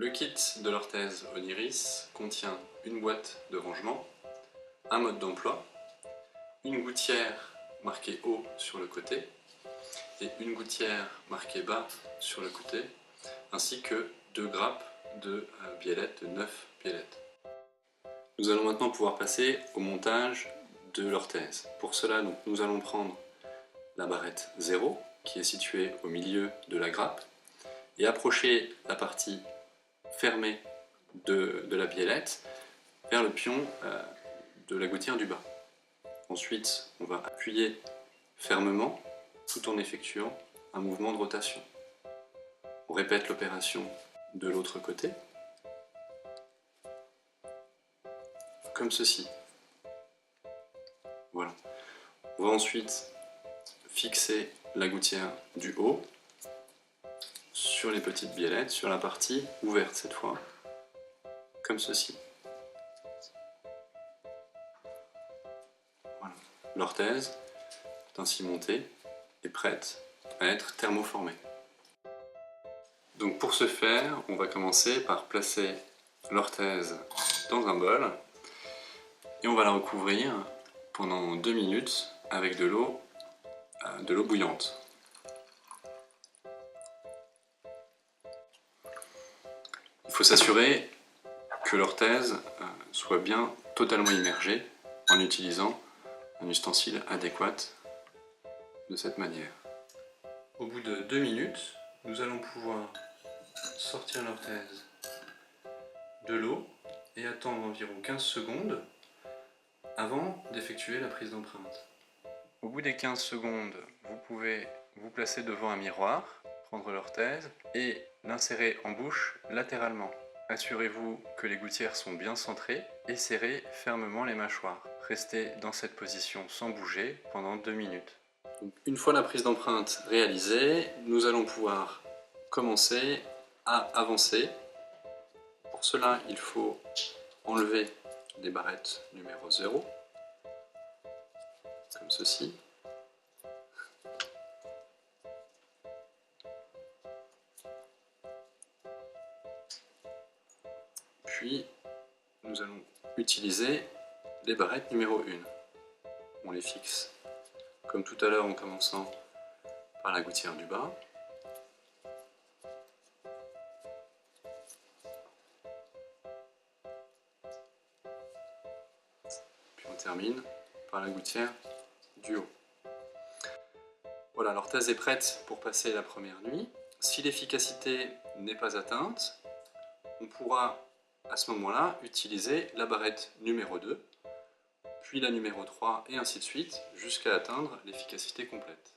Le kit de l'orthèse Oniris contient une boîte de rangement, un mode d'emploi, une gouttière marquée haut sur le côté et une gouttière marquée bas sur le côté, ainsi que 2 grappes de biellettes, de 9 biellettes. Nous allons maintenant pouvoir passer au montage de l'orthèse. Pour cela, nous allons prendre la barrette 0 qui est située au milieu de la grappe et approcher la partie fermée de la biellette vers le pion de la gouttière du bas. Ensuite, on va appuyer fermement tout en effectuant un mouvement de rotation. On répète l'opération de l'autre côté, comme ceci. Voilà. On va ensuite fixer la gouttière du haut sur les petites biellettes, sur la partie ouverte cette fois, comme ceci. Voilà. L'orthèse est ainsi montée et prête à être thermoformée. Donc pour ce faire, on va commencer par placer l'orthèse dans un bol et on va la recouvrir pendant 2 minutes avec de l'eau bouillante. Il faut s'assurer que l'orthèse soit bien totalement immergée en utilisant un ustensile adéquat de cette manière. Au bout de 2 minutes, nous allons pouvoir sortir l'orthèse de l'eau et attendre environ 15 secondes avant d'effectuer la prise d'empreinte. Au bout des 15 secondes, vous pouvez vous placer devant un miroir, prendre l'orthèse et l'insérer en bouche latéralement. Assurez-vous que les gouttières sont bien centrées et serrez fermement les mâchoires. Restez dans cette position sans bouger pendant 2 minutes. Donc, une fois la prise d'empreinte réalisée, nous allons pouvoir commencer à avancer. Pour cela, il faut enlever les barrettes numéro 0, comme ceci. Puis, nous allons utiliser les barrettes numéro 1. On les fixe comme tout à l'heure en commençant par la gouttière du bas. Puis on termine par la gouttière du haut. Voilà, l'orthèse est prête pour passer la première nuit. Si l'efficacité n'est pas atteinte, on pourra à ce moment-là utiliser la barrette numéro 2, puis la numéro 3 et ainsi de suite jusqu'à atteindre l'efficacité complète.